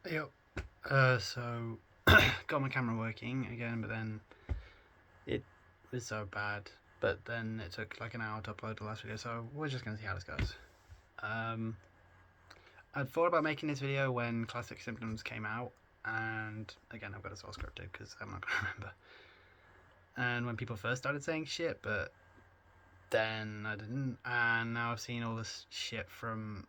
Yep. So got my camera working again, but then it was so bad. But then it took like an hour to upload the last video, so we're just gonna see how this goes. Um, I'd thought about making this video when Classic Symptoms came out, and again I've got it all scripted because I'm not gonna remember. And when people first started saying shit, but then I didn't, and now I've seen all this shit from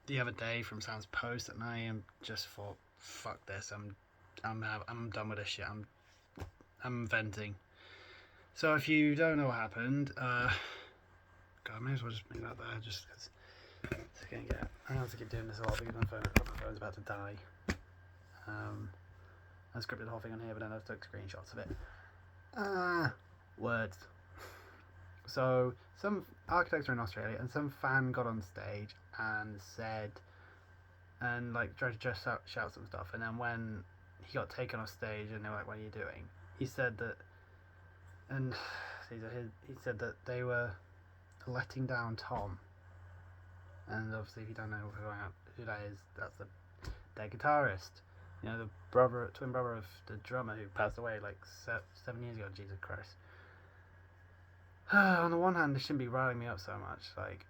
the other day from Sam's post, and I am just thought, fuck this. I'm done with this shit. I'm venting. So if you don't know what happened, God, I may as well just make that there, just because it's gonna get. I have to keep doing this a lot because my phone's about to die. I scripted the whole thing on here, but then I took screenshots of it. Words. So some architects are in Australia, and some fan got on stage and said, and like tried to just shout some stuff, and then when he got taken off stage and they were like, "What are you doing?" He said that, and he said that they were letting down Tom, and obviously if you don't know who that is, that's their guitarist. You know, the twin brother of the drummer who passed away like 7 years ago. Jesus Christ. On the one hand, this shouldn't be riling me up so much. Like,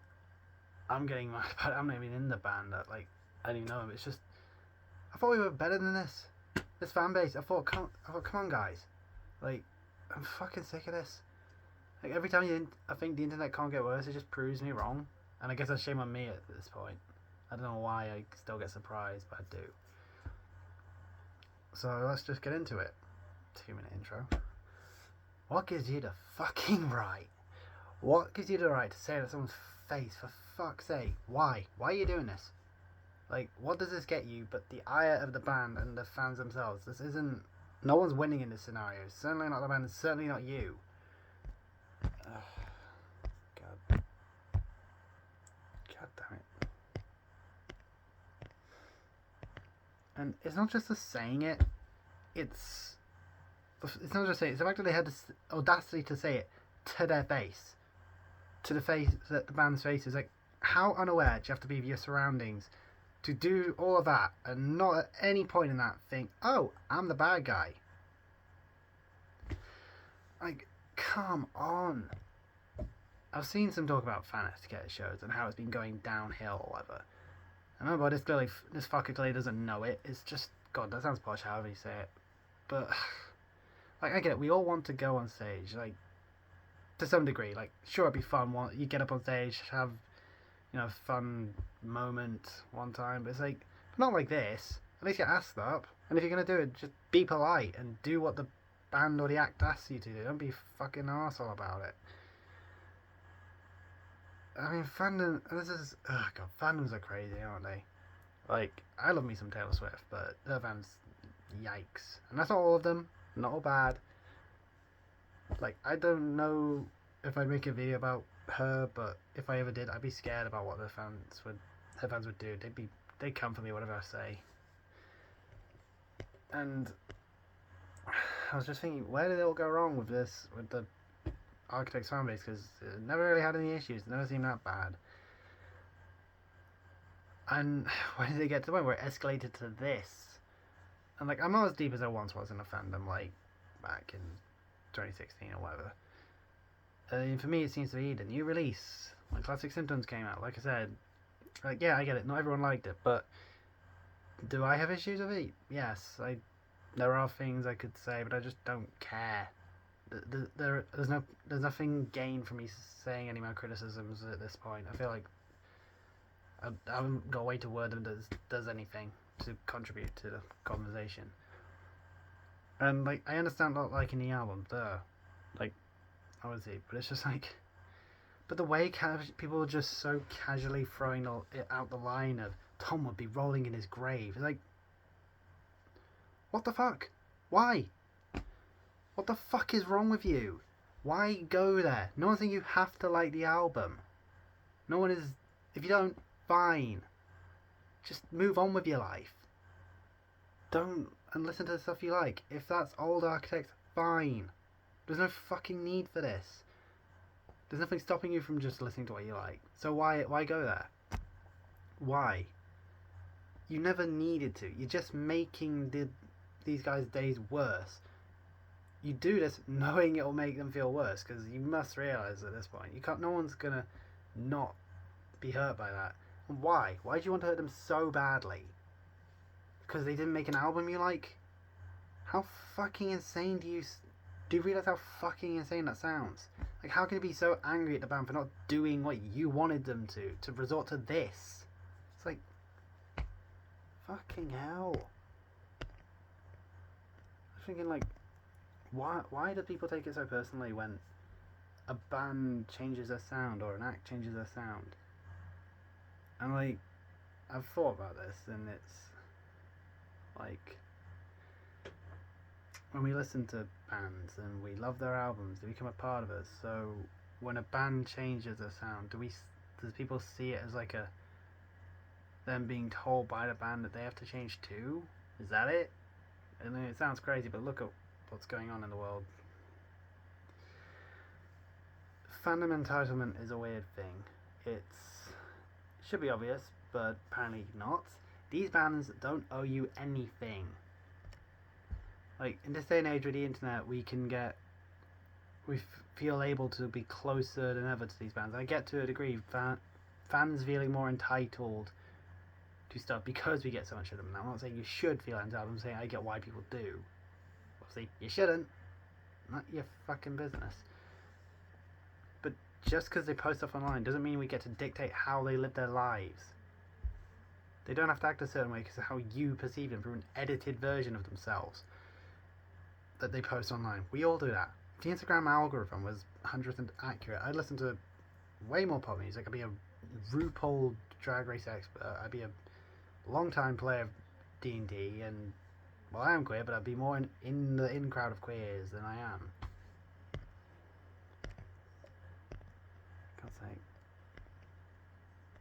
I'm getting mad about it. I'm not even in the band. Like, I don't even know. It's just, I thought we were better than this. This fan base. I thought, come on, guys. Like, I'm fucking sick of this. Like, every time I think the internet can't get worse, it just proves me wrong. And I guess that's shame on me at this point. I don't know why I still get surprised, but I do. So let's just get into it. 2-minute intro. What gives you the fucking right? What gives you the right to say that someone's face, for fuck's sake? Why? Why are you doing this? Like, what does this get you but the ire of the band and the fans themselves? This isn't... No one's winning in this scenario. Certainly not the band, and certainly not you. God. God damn it. And it's not just the saying it. It's not just saying it. It's the fact that they had the audacity to say it to their face. To the face, the band's faces. Like, how unaware do you have to be of your surroundings to do all of that and not at any point in that think, oh, I'm the bad guy? Like, come on. I've seen some talk about fan etiquette shows and how it's been going downhill or whatever. I remember this fucker clearly doesn't know it. It's just, God, that sounds posh however you say it. But, like, I get it. We all want to go on stage, like, to some degree. Like, sure, it'd be fun. You get up on stage, have, you know, a fun moment one time. But it's like, not like this. At least get asked up. And if you're going to do it, just be polite and do what the band or the act asks you to do. Don't be fucking arsehole about it. I mean, fandoms are crazy, aren't they? Like, I love me some Taylor Swift, but her fans, yikes. And that's not all of them, not all bad. Like, I don't know if I'd make a video about her, but if I ever did, I'd be scared about what her fans would do. They'd come for me, whatever I say. And I was just thinking, where did it all go wrong with the Architects fan base? Because it never really had any issues. It never seemed that bad. And when did it get to the point where it escalated to this? And like, I'm not as deep as I once was in a fandom, like back in 2016 or whatever. And for me, it seems to be the new release when Classic Symptoms came out. Like I said, like, yeah, I get it. Not everyone liked it, but do I have issues with it? Yes, there are things I could say, but I just don't care. There's nothing gained from me saying any more criticisms at this point. I feel like I haven't got a way to word them that does anything to contribute to the conversation. And like, I understand not liking the album, like, obviously, but it's just like, but the way people are just so casually throwing it out the line of Tom would be rolling in his grave. It's like, what the fuck? Why? What the fuck is wrong with you? Why go there? No one's saying you have to like the album. No one is. If you don't, fine. Just move on with your life. Don't and listen to the stuff you like. If that's old Architects, fine. There's no fucking need for this. There's nothing stopping you from just listening to what you like. So why go there? Why? You never needed to. You're just making these guys' days worse. You do this knowing it will make them feel worse, because you must realise at this point, you can't. No one's gonna not be hurt by that. And why? Why do you want to hurt them so badly? Because they didn't make an album you like? How fucking insane do you realise how fucking insane that sounds? Like, how can you be so angry at the band for not doing what you wanted them to resort to this? It's like, fucking hell. I'm thinking, like, why do people take it so personally when a band changes their sound or an act changes their sound? And, like, I've thought about this, and it's like, when we listen to bands and we love their albums, they become a part of us. So when a band changes their sound, does people see it as like them being told by the band that they have to change too? Is that it? I mean, it sounds crazy, but look at what's going on in the world. Fandom entitlement is a weird thing. It should be obvious, but apparently not. These bands don't owe you anything. Like, in this day and age with the internet, we feel able to be closer than ever to these bands. I get to a degree, fans feeling more entitled to stuff because we get so much of them. Now, I'm not saying you should feel entitled, I'm saying I get why people do. Obviously, you shouldn't. Not your fucking business. But just because they post stuff online doesn't mean we get to dictate how they live their lives. They don't have to act a certain way because of how you perceive them through an edited version of themselves that they post online. We all do that. If the Instagram algorithm was 100% accurate, I'd listen to way more pop music. I'd be a RuPaul Drag Race expert. I'd be a long-time player of D&D, and, well, I am queer, but I'd be more in the in-crowd of queers than I am. God's sake.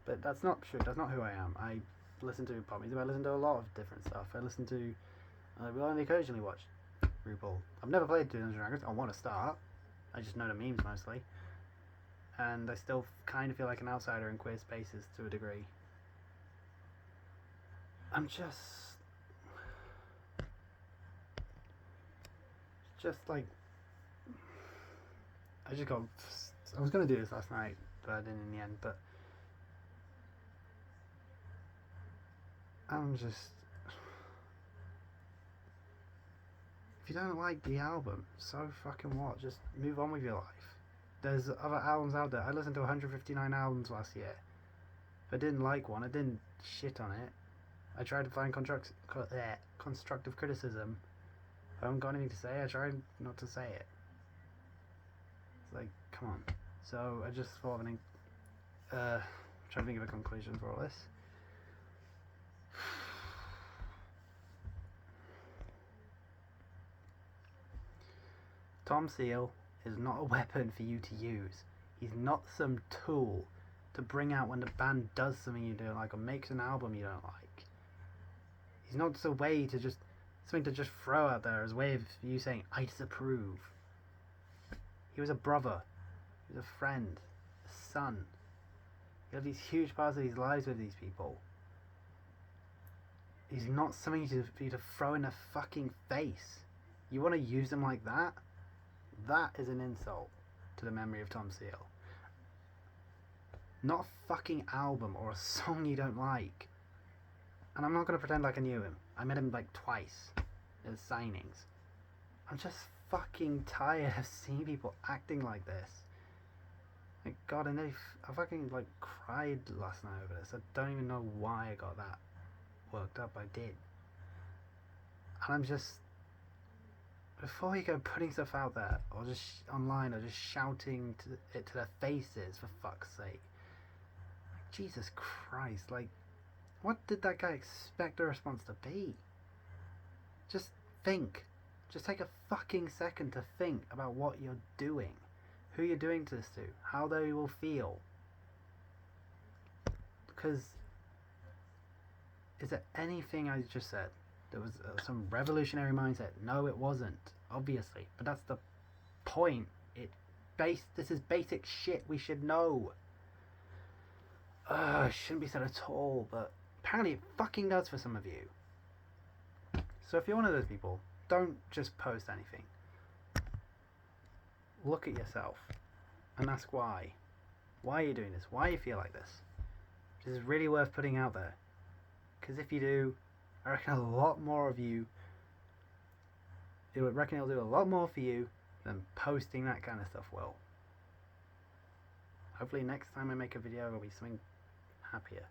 But that's not true. That's not who I am. I listen to pop music. I listen to a lot of different stuff. I listen to... I will only occasionally watch RuPaul. I've never played Dungeons & Dragons. I want to start. I just know the memes mostly. And I still kind of feel like an outsider in queer spaces to a degree. I'm just like... I was going to do this last night, but I didn't in the end. But I'm just... If you don't like the album, so fucking what? Just move on with your life. There's other albums out there. I listened to 159 albums last year. If I didn't like one, I didn't shit on it. I tried to find constructive criticism. If I haven't got anything to say, I tried not to say it. It's like, come on. So I just thought of trying to think of a conclusion for all this. Tom Seal is not a weapon for you to use. He's not some tool to bring out when the band does something you don't like or makes an album you don't like. He's not just a way to just... something to just throw out there as a way of you saying, I disapprove. He was a brother. He was a friend. A son. He had these huge parts of his lives with these people. He's not something for you to throw in their fucking face. You want to use him like that? That is an insult to the memory of Tom Seal. Not a fucking album or a song you don't like. And I'm not going to pretend like I knew him. I met him like twice at signings. I'm just fucking tired of seeing people acting like this. Like, God, I fucking like cried last night over this. I don't even know why I got that worked up. I did. And I'm just... before you go putting stuff out there, or just online, or just shouting it to their faces, for fuck's sake. Like, Jesus Christ, like, what did that guy expect the response to be? Just think. Just take a fucking second to think about what you're doing. Who you're doing this to. How they will feel. Because, is there anything I just said? There was some revolutionary mindset. No, it wasn't. Obviously. But that's the point. This is basic shit we should know. It shouldn't be said at all, but Apparently it fucking does for some of you. So if you're one of those people, don't just post anything. Look at yourself and ask why. Why are you doing this? Why do you feel like this? This is really worth putting out there. Because if you do, I reckon a lot more of you, I reckon it'll do a lot more for you than posting that kind of stuff will. Hopefully next time I make a video it'll be something happier.